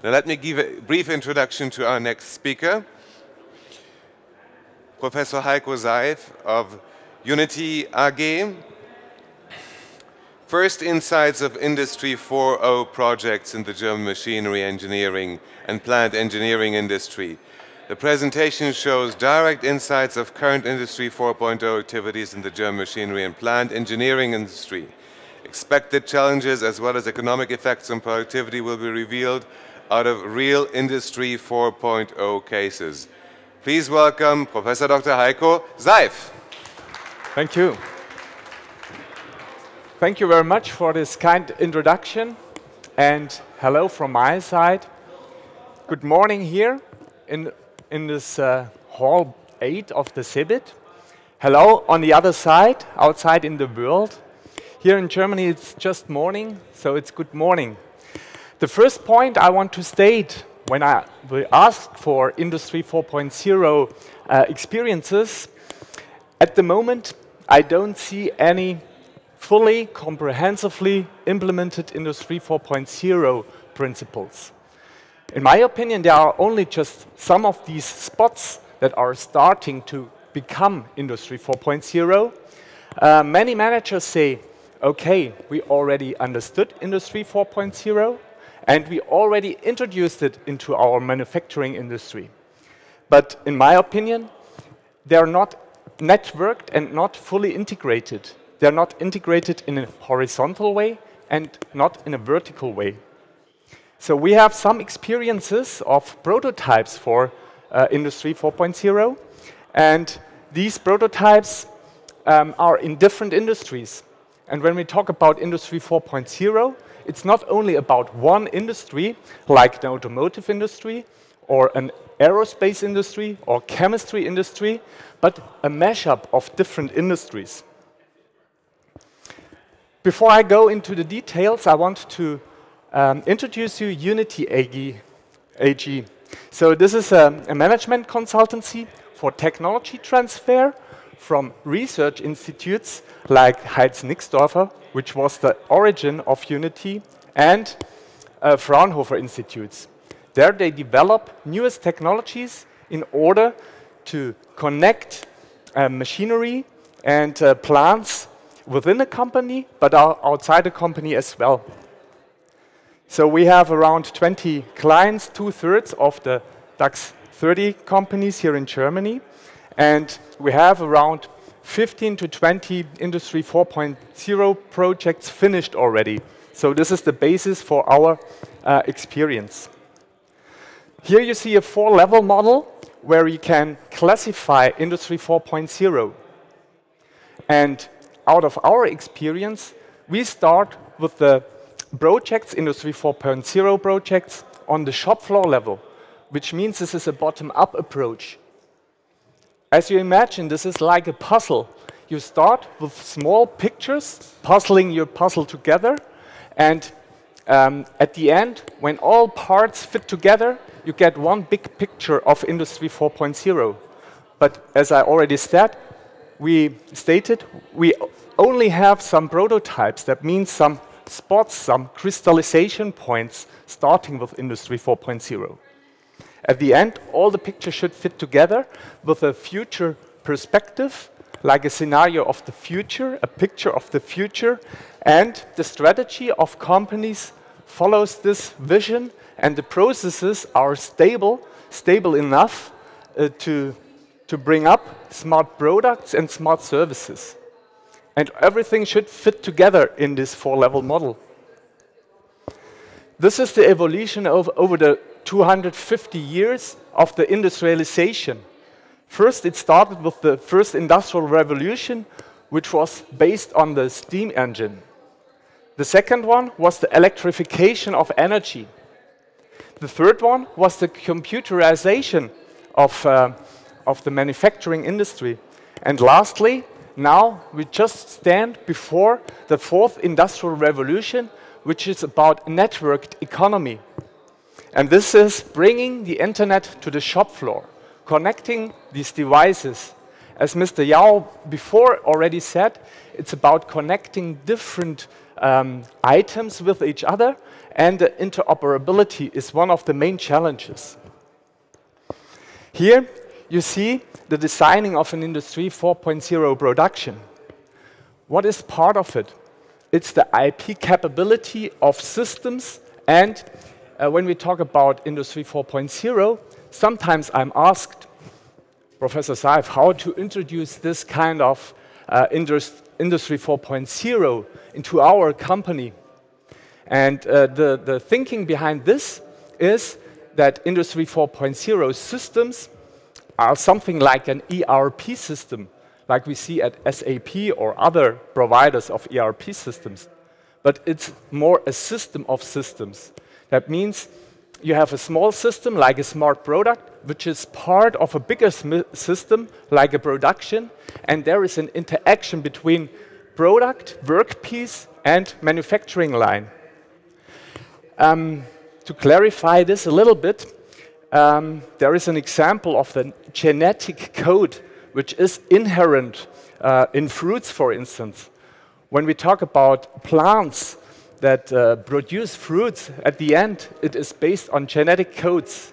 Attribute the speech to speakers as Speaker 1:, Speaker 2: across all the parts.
Speaker 1: Now let me give a brief introduction to our next speaker, Professor Heiko Seif of Unity AG. First insights of Industry 4.0 projects in the German machinery engineering and plant engineering industry. The presentation shows direct insights of current Industry 4.0 activities in the German machinery and plant engineering industry. Expected challenges as well as economic effects on productivity will be revealed out of real Industry 4.0 cases. Please welcome Professor Dr. Heiko Seif.
Speaker 2: Thank you. Thank you very much for this kind introduction, and hello from my side. Good morning here in this hall 8 of the CeBIT. Hello on the other side, outside in the world. Here in Germany it's just morning, so it's good morning. The first point I want to state when I will ask for Industry 4.0 experiences, at the moment I don't see any fully, comprehensively implemented Industry 4.0 principles. In my opinion, there are only just some of these spots that are starting to become Industry 4.0. Many managers say, okay, we already understood Industry 4.0, and we already introduced it into our manufacturing industry. But in my opinion, they are not networked and not fully integrated. They are not integrated in a horizontal way and not in a vertical way. So we have some experiences of prototypes for Industry 4.0, and these prototypes are in different industries. And when we talk about Industry 4.0, it's not only about one industry, like the automotive industry, or an aerospace industry, or chemistry industry, but a mashup of different industries. Before I go into the details, I want to introduce you Unity AG. So this is a management consultancy for technology transfer from research institutes like Heiz-Nixdorfer, which was the origin of Unity, and Fraunhofer institutes. There they develop newest technologies in order to connect machinery and plants within a company, but outside the company as well. So we have around 20 clients, 2/3 of the DAX 30 companies here in Germany, and we have around 15 to 20 Industry 4.0 projects finished already. So this is the basis for our experience. Here you see a 4-level model where you can classify Industry 4.0. And out of our experience, we start with the projects, Industry 4.0 projects, on the shop floor level, which means this is a bottom-up approach. As you imagine, this is like a puzzle. You start with small pictures, puzzling your puzzle together, and at the end, when all parts fit together, you get one big picture of Industry 4.0. But as I already stated, we only have some prototypes. That means some spots, some crystallization points starting with Industry 4.0. At the end, all the pictures should fit together with a future perspective, like a scenario of the future, a picture of the future, and the strategy of companies follows this vision, and the processes are stable enough to bring up smart products and smart services. And everything should fit together in this 4-level model. This is the evolution of over the 250 years of the industrialization. First, it started with the first industrial revolution, which was based on the steam engine. The second one was the electrification of energy. The third one was the computerization of the manufacturing industry. And lastly, now we just stand before the fourth industrial revolution, which is about networked economy. And this is bringing the internet to the shop floor, connecting these devices. As Mr. Yao before already said, it's about connecting different items with each other and interoperability is one of the main challenges. Here you see the designing of an Industry 4.0 production. What is part of it? It's the IP capability of systems, and when we talk about Industry 4.0, sometimes I'm asked, Professor Seif, how to introduce this kind of Industry 4.0 into our company. And the thinking behind this is that Industry 4.0 systems are something like an ERP system, like we see at SAP or other providers of ERP systems. But it's more a system of systems. That means you have a small system, like a smart product, which is part of a bigger system, like a production, and there is an interaction between product, workpiece, and manufacturing line. To clarify this a little bit, there is an example of the genetic code which is inherent in fruits, for instance. When we talk about plants that produce fruits, at the end it is based on genetic codes.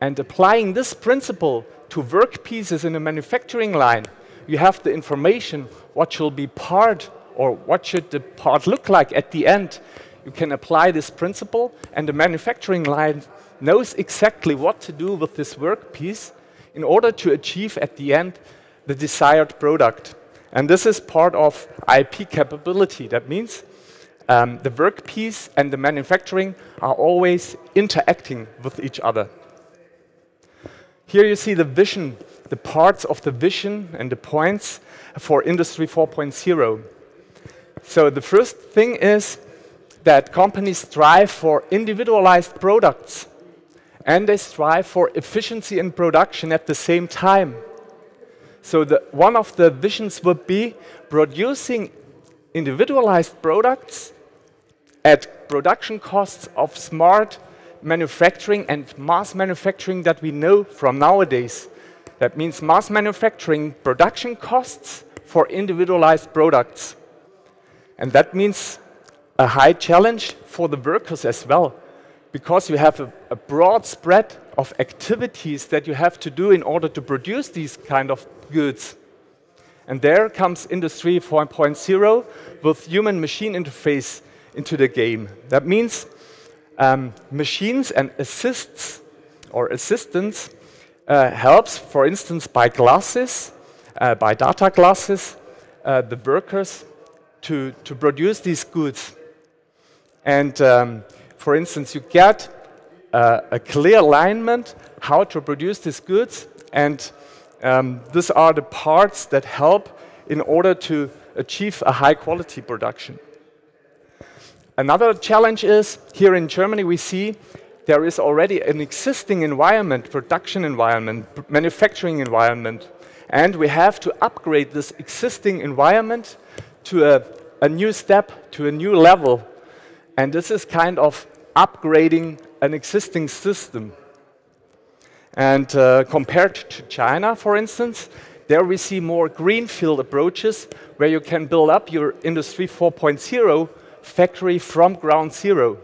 Speaker 2: And applying this principle to workpieces in a manufacturing line, you have the information what should be part or what should the part look like at the end. You can apply this principle and the manufacturing line knows exactly what to do with this workpiece in order to achieve at the end the desired product. And this is part of IP capability. That means the workpiece and the manufacturing are always interacting with each other. Here you see the vision, the parts of the vision and the points for Industry 4.0. So the first thing is that companies strive for individualized products and they strive for efficiency in production at the same time. So one of the visions would be producing individualized products at production costs of smart manufacturing and mass manufacturing that we know from nowadays. That means mass manufacturing production costs for individualized products. And that means a high challenge for the workers as well, because you have a broad spread of activities that you have to do in order to produce these kind of goods. And there comes Industry 4.0 with human-machine interface into the game. That means machines and assistants helps, for instance, by glasses, by data glasses, the workers to produce these goods. And for instance, you get a clear alignment how to produce these goods, and these are the parts that help in order to achieve a high quality production. Another challenge is, here in Germany we see there is already an existing environment, production environment, manufacturing environment, and we have to upgrade this existing environment to a new step, to a new level. And this is kind of upgrading an existing system. And compared to China, for instance, there we see more greenfield approaches where you can build up your Industry 4.0 factory from ground zero.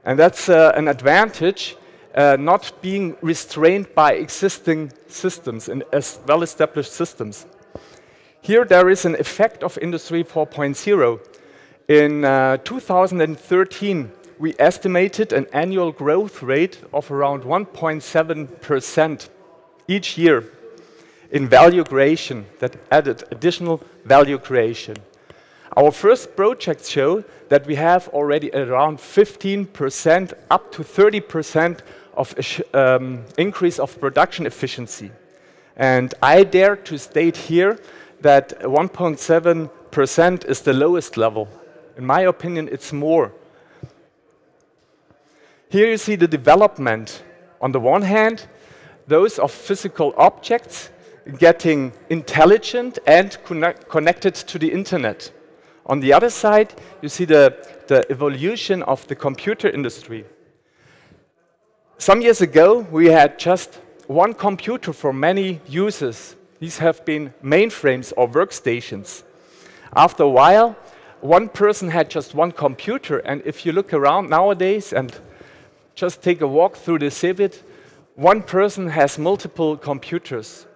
Speaker 2: And that's an advantage, not being restrained by existing systems and well-established systems. Here there is an effect of Industry 4.0. In 2013, we estimated an annual growth rate of around 1.7% each year in value creation, that added additional value creation. Our first projects show that we have already around 15% up to 30% of increase of production efficiency. And I dare to state here that 1.7% is the lowest level. In my opinion, it's more. Here you see the development. On the one hand, those of physical objects getting intelligent and connected to the internet. On the other side, you see the evolution of the computer industry. Some years ago, we had just one computer for many users. These have been mainframes or workstations. After a while, one person had just one computer, and if you look around nowadays and just take a walk through the CeBIT, one person has multiple computers.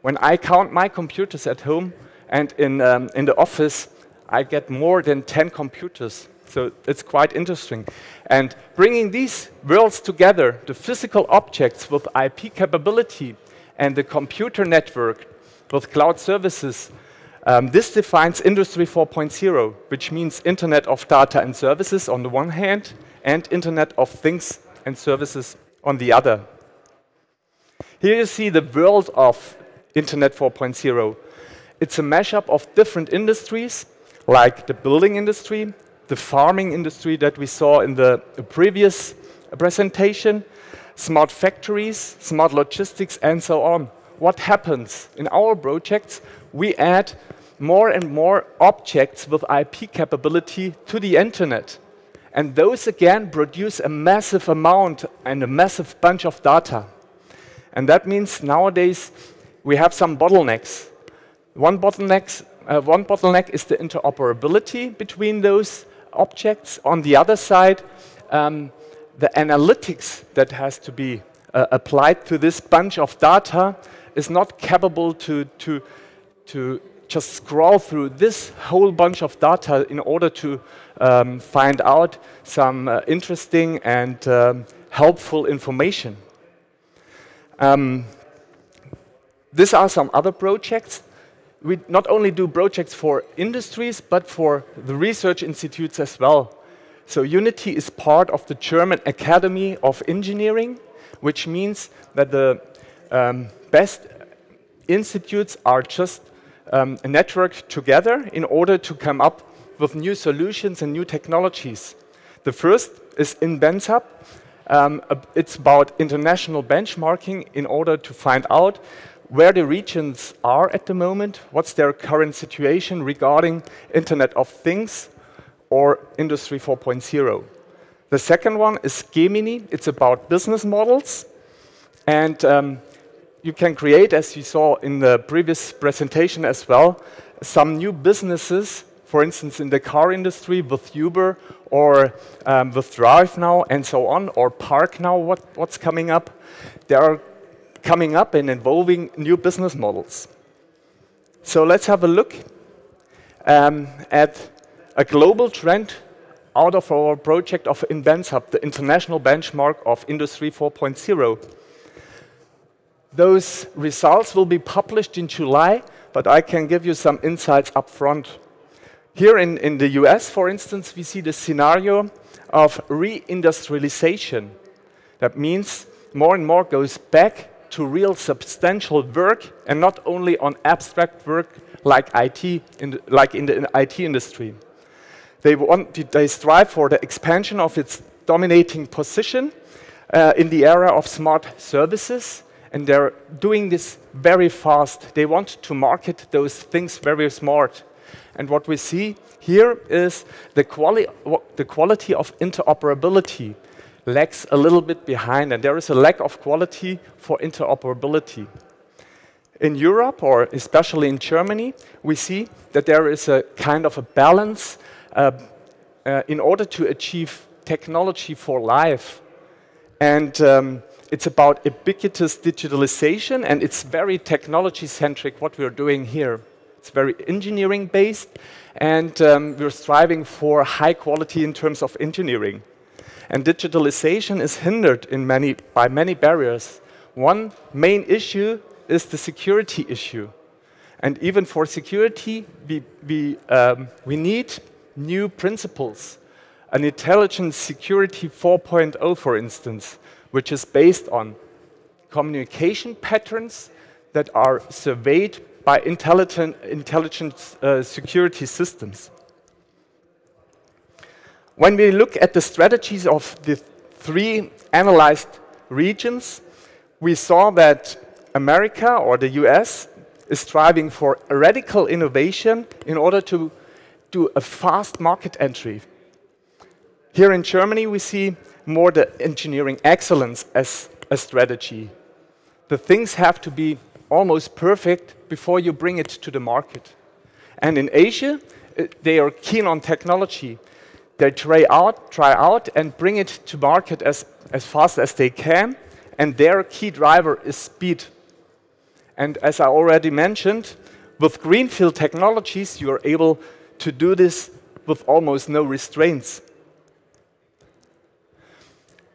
Speaker 2: When I count my computers at home and in the office, I get more than 10 computers. So it's quite interesting. And bringing these worlds together, the physical objects with IP capability and the computer network with cloud services, this defines Industry 4.0, which means Internet of Data and Services on the one hand, and Internet of Things and Services on the other. Here you see the world of Internet 4.0. It's a mashup of different industries, like the building industry, the farming industry that we saw in the previous presentation, smart factories, smart logistics, and so on. What happens? In our projects, we add more and more objects with IP capability to the internet. And those again produce a massive amount and a massive bunch of data. And that means nowadays we have some bottlenecks. One bottleneck is the interoperability between those objects. On the other side, the analytics that has to be applied to this bunch of data is not capable to just scroll through this whole bunch of data in order to find out some interesting and helpful information. These are some other projects. We not only do projects for industries, but for the research institutes as well. So Unity is part of the German Academy of Engineering, which means that the best institutes are just networked together in order to come up with new solutions and new technologies. The first is in BenSub. It's about international benchmarking in order to find out where the regions are at the moment, what's their current situation regarding Internet of Things or Industry 4.0. The second one is Gemini. It's about business models. And you can create, as you saw in the previous presentation as well, some new businesses, for instance, in the car industry with Uber or with Drive now and so on, or Park now, what's coming up. There are coming up and involving new business models. So let's have a look at a global trend out of our project of InBenSub, the international benchmark of Industry 4.0. Those results will be published in July, but I can give you some insights up front. Here in the US, for instance, we see the scenario of reindustrialization. That means more and more goes back to real substantial work and not only on abstract work like in the IT industry. They strive for the expansion of its dominating position in the area of smart services, and they're doing this very fast. They want to market those things very smart. And what we see here is the quality of interoperability lags a little bit behind, and there is a lack of quality for interoperability. In Europe, or especially in Germany, we see that there is a kind of a balance in order to achieve technology for life. And it's about ubiquitous digitalization, and it's very technology-centric what we're doing here. It's very engineering-based, and we're striving for high quality in terms of engineering. And digitalization is hindered by many barriers. One main issue is the security issue. And even for security, we need new principles. An intelligent security 4.0, for instance, which is based on communication patterns that are surveyed by intelligent security systems. When we look at the strategies of the three analyzed regions, we saw that America, or the US, is striving for a radical innovation in order to do a fast market entry. Here in Germany, we see more the engineering excellence as a strategy. The things have to be almost perfect before you bring it to the market. And in Asia, they are keen on technology. They try out and bring it to market as fast as they can, and their key driver is speed. And as I already mentioned, with greenfield technologies, you are able to do this with almost no restraints.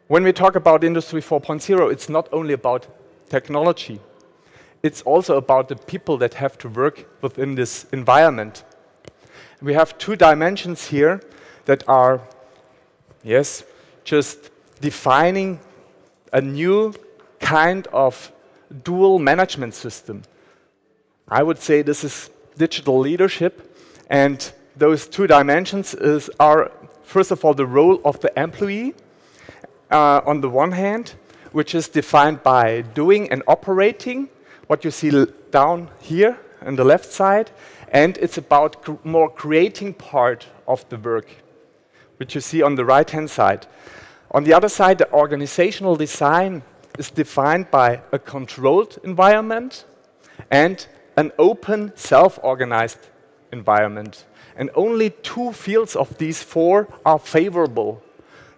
Speaker 2: When we talk about Industry 4.0, it's not only about technology. It's also about the people that have to work within this environment. We have two dimensions here that are, yes, just defining a new kind of dual management system. I would say this is digital leadership, and those two dimensions are, first of all, the role of the employee on the one hand, which is defined by doing and operating, what you see down here on the left side, and it's about more creating part of the work, which you see on the right-hand side. On the other side, the organizational design is defined by a controlled environment and an open, self-organized environment. And only two fields of these four are favorable.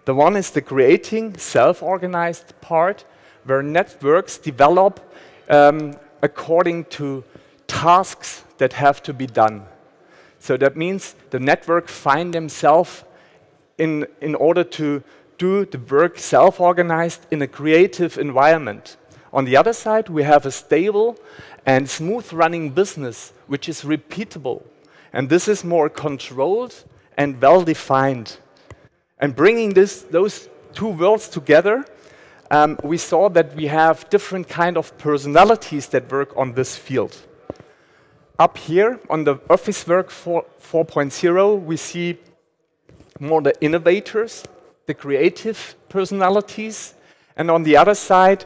Speaker 2: The one is the creating, self-organized part, where networks develop according to tasks that have to be done. So that means the network find themselves in order to do the work self-organized in a creative environment. On the other side, we have a stable and smooth-running business, which is repeatable. And this is more controlled and well-defined. And bringing those two worlds together, we saw that we have different kind of personalities that work on this field. Up here, on the Office Work 4.0, we see more the innovators, the creative personalities, and on the other side,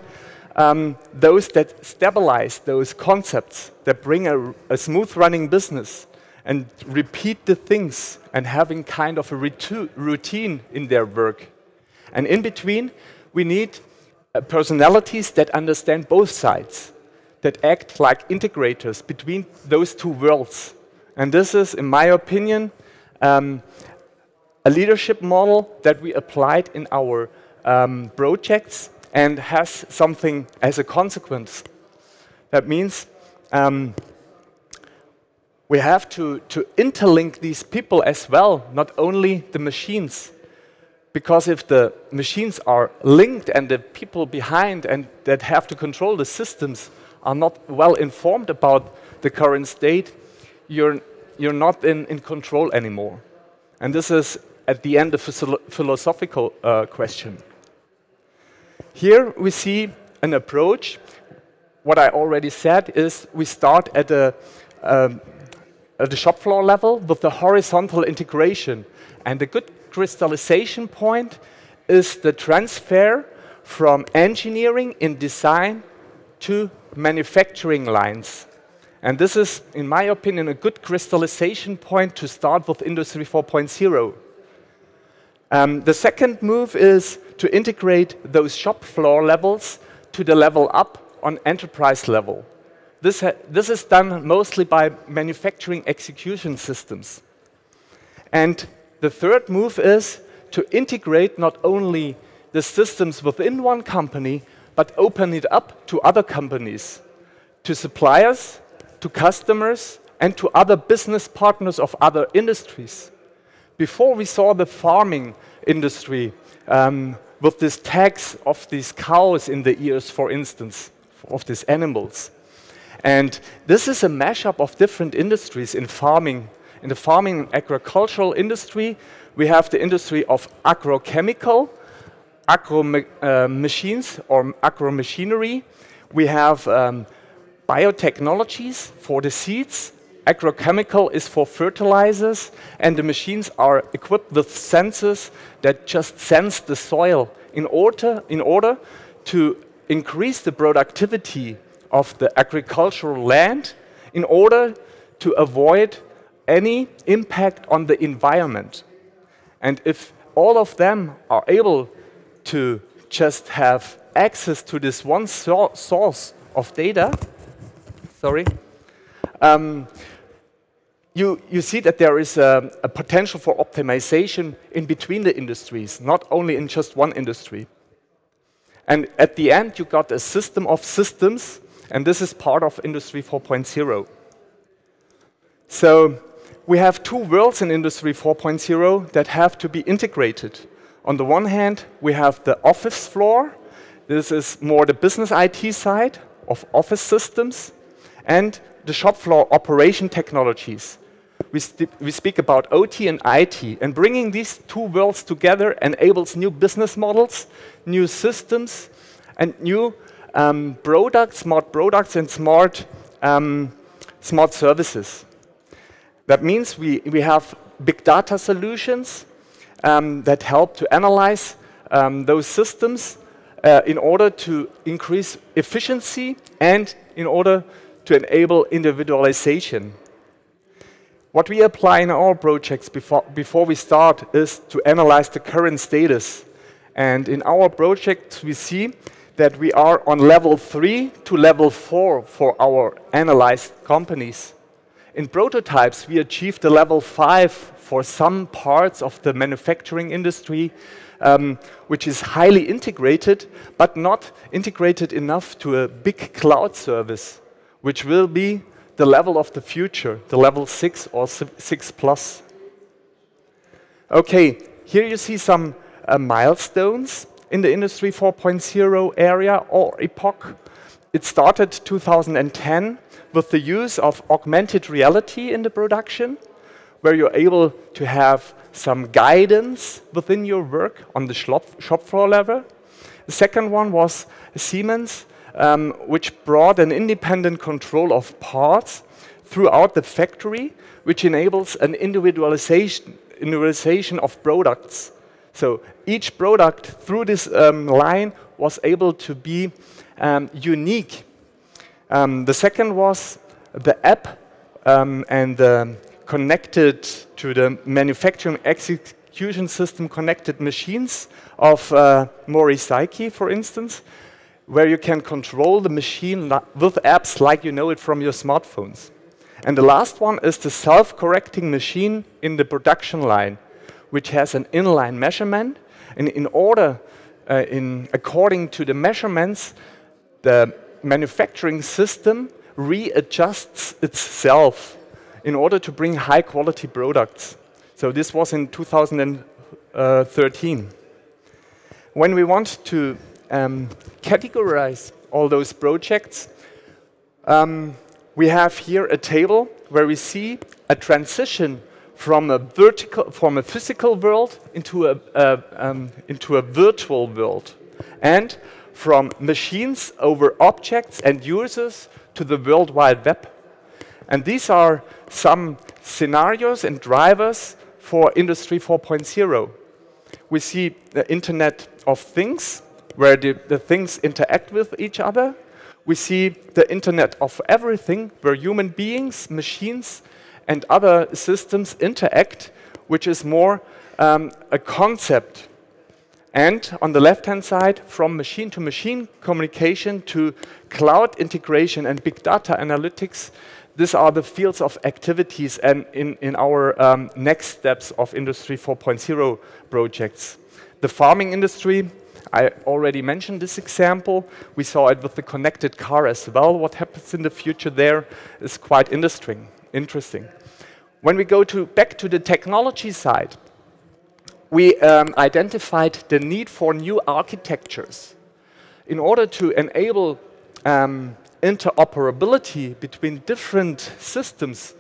Speaker 2: those that stabilize those concepts, that bring a smooth-running business and repeat the things and having kind of a routine in their work. And in between, we need personalities that understand both sides, that act like integrators between those two worlds. And this is, in my opinion, a leadership model that we applied in our projects and has something as a consequence. That means we have to interlink these people as well, not only the machines. Because if the machines are linked and the people behind and that have to control the systems are not well informed about the current state, you're not in control anymore. And this is, at the end, a philosophical question. Here we see an approach. What I already said is we start at the shop floor level with the horizontal integration. And the good crystallization point is the transfer from engineering in design to manufacturing lines. And this is, in my opinion, a good crystallization point to start with Industry 4.0. The second move is to integrate those shop floor levels to the level up on enterprise level. This is done mostly by manufacturing execution systems. And the third move is to integrate not only the systems within one company, but open it up to other companies, to suppliers, to customers, and to other business partners of other industries. Before we saw the farming industry with these tags of these cows in the ears, for instance, of these animals. And this is a mashup of different industries in farming. In the farming and agricultural industry, we have the industry of agrochemical, machines or agro-machinery. We have biotechnologies for the seeds. Agrochemical is for fertilizers, and the machines are equipped with sensors that just sense the soil in order to increase the productivity of the agricultural land, in order to avoid any impact on the environment. And if all of them are able to just have access to this one source of data, you see that there is a potential for optimization in between the industries, not only in just one industry. And at the end, you got a system of systems, and this is part of Industry 4.0. So we have two worlds in Industry 4.0 that have to be integrated. On the one hand, we have the office floor. This is more the business IT side of office systems, and the shop floor operation technologies. We speak about OT and IT, and bringing these two worlds together enables new business models, new systems, and new smart products, and smart services. That means we have big data solutions that help to analyze those systems in order to increase efficiency and in order to enable individualization. What we apply in our projects before we start is to analyze the current status. And in our projects, we see that we are on level 3 to level 4 for our analyzed companies. In prototypes, we achieved the level 5 for some parts of the manufacturing industry, which is highly integrated, but not integrated enough to a big cloud service, which will be the level of the future, the level 6 or 6 plus. Okay, here you see some milestones in the Industry 4.0 area or epoch. It started 2010 with the use of augmented reality in the production, where you're able to have some guidance within your work on the shop floor level. The second one was Siemens, which brought an independent control of parts throughout the factory, which enables an individualization of products. So each product through this line was able to be unique. The second was the app and connected to the manufacturing execution system connected machines of Mori-Seiki, for instance, where you can control the machine with apps like you know it from your smartphones. And the last one is the self-correcting machine in the production line, which has an inline measurement. And according to the measurements, the manufacturing system readjusts itself in order to bring high-quality products. So this was in 2013. When we want to categorize all those projects, we have here a table where we see a transition from a physical world into a virtual world, and from machines over objects and users to the World Wide Web. And these are some scenarios and drivers for Industry 4.0. We see the Internet of Things, where the things interact with each other. We see the Internet of Everything, where human beings, machines, and other systems interact, which is more a concept. And on the left-hand side, from machine-to-machine communication to cloud integration and big data analytics, these are the fields of activities and in our next steps of Industry 4.0 projects. The farming industry, I already mentioned this example. We saw it with the connected car as well. What happens in the future there is quite interesting. When we go back to the technology side, we identified the need for new architectures. In order to enable interoperability between different systems,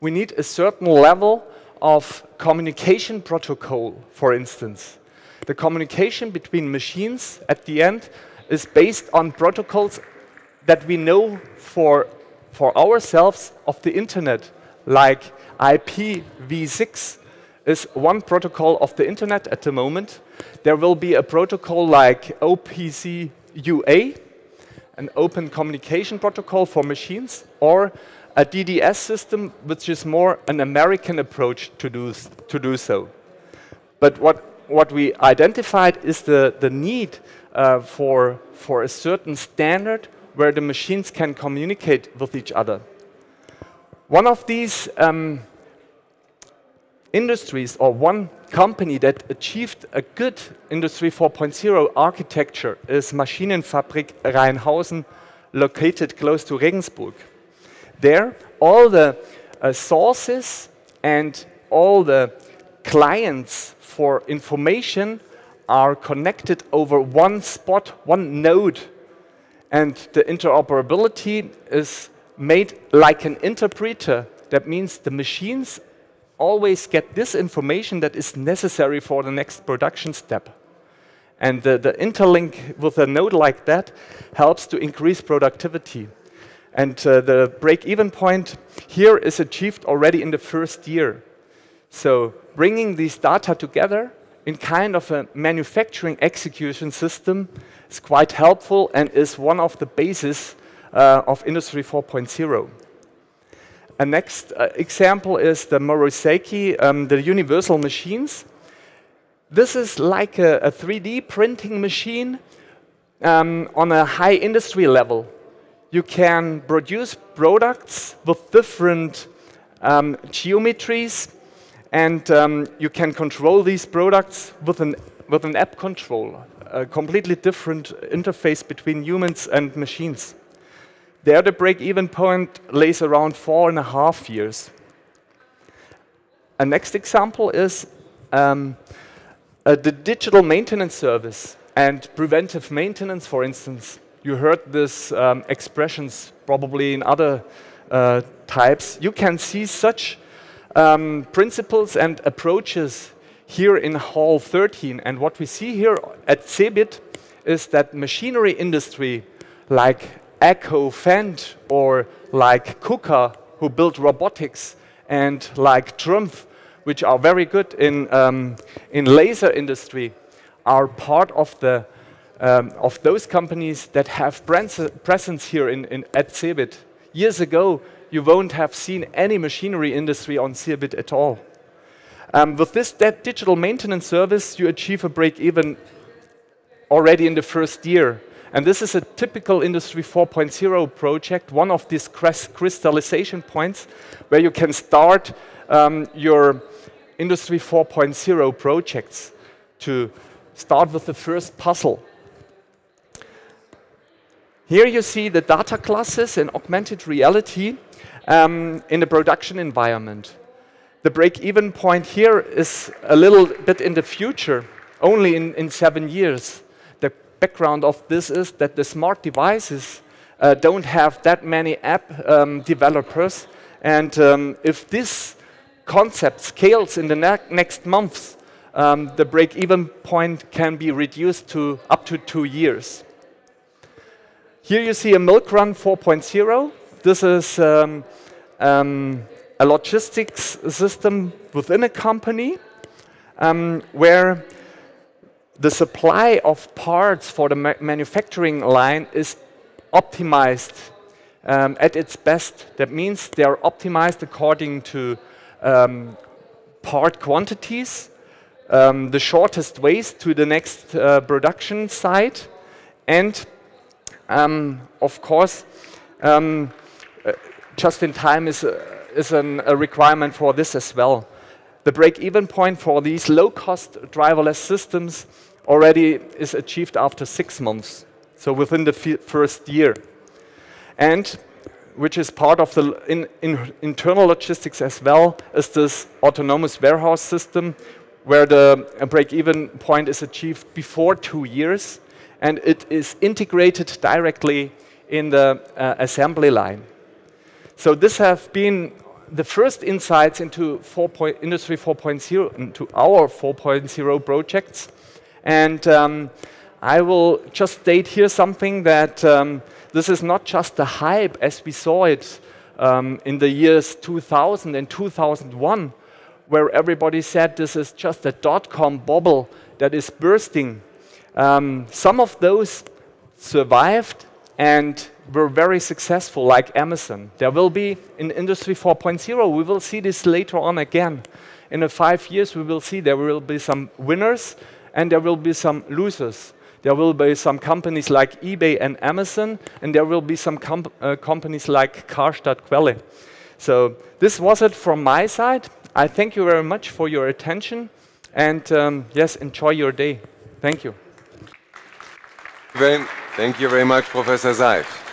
Speaker 2: we need a certain level of communication protocol, for instance. The communication between machines at the end is based on protocols that we know for ourselves of the internet, like IPv6 is one protocol of the internet at the moment. There will be a protocol like OPC UA, an open communication protocol for machines, or a DDS system, which is more an American approach to do so. But what we identified is the need for a certain standard where the machines can communicate with each other. One of these industries or one company that achieved a good Industry 4.0 architecture is Maschinenfabrik Rheinhausen, located close to Regensburg. There, all the sources and all the clients for information are connected over one spot, one node. And the interoperability is made like an interpreter. That means the machines always get this information that is necessary for the next production step. And the interlink with a node like that helps to increase productivity. And the break-even point here is achieved already in the first year. So bringing these data together in kind of a manufacturing execution system is quite helpful and is one of the bases of Industry 4.0. A next example is the Moroseki, the universal machines. This is like a 3D printing machine on a high industry level. You can produce products with different geometries, and you can control these products with an app controller, a completely different interface between humans and machines. There, the break-even point lays around 4.5 years. A next example is the digital maintenance service and preventive maintenance, for instance. You heard these expressions probably in other types. You can see such principles and approaches here in Hall 13. And what we see here at CeBIT is that machinery industry like Echo Fendt or like KUKA, who build robotics, and like Trumpf, which are very good in laser industry, are part of those companies that have presence here at CeBIT. Years ago, you won't have seen any machinery industry on CeBIT at all. With this digital maintenance service, you achieve a break-even already in the first year. And this is a typical Industry 4.0 project, one of these crystallization points where you can start your Industry 4.0 projects to start with the first puzzle. Here you see the data classes in augmented reality in the production environment. The break-even point here is a little bit in the future, only in 7 years. The background of this is that the smart devices don't have that many app developers, and if this concept scales in the next months, the break-even point can be reduced to up to 2 years. Here you see a Milk Run 4.0. This is a logistics system within a company where the supply of parts for the manufacturing line is optimized at its best. That means they are optimized according to part quantities, the shortest ways to the next production site, and of course, just in time is a requirement for this as well. The break-even point for these low-cost driverless systems already is achieved after 6 months, so within the first year. And which is part of the internal logistics as well, is this autonomous warehouse system where the break-even point is achieved before 2 years, and it is integrated directly in the assembly line. So this have been the first insights into Industry 4.0, into our 4.0 projects. And I will just state here something that this is not just a hype as we saw it in the years 2000 and 2001, where everybody said this is just a dot-com bubble that is bursting. Some of those survived and were very successful, like Amazon. There will be in Industry 4.0, we will see this later on again. In 5 years, we will see there will be some winners and there will be some losers. There will be some companies like eBay and Amazon, and there will be some companies like Karstadt Quelle. So this was it from my side. I thank you very much for your attention, and yes, enjoy your day. Thank you.
Speaker 1: Thank you very much, Professor Seif.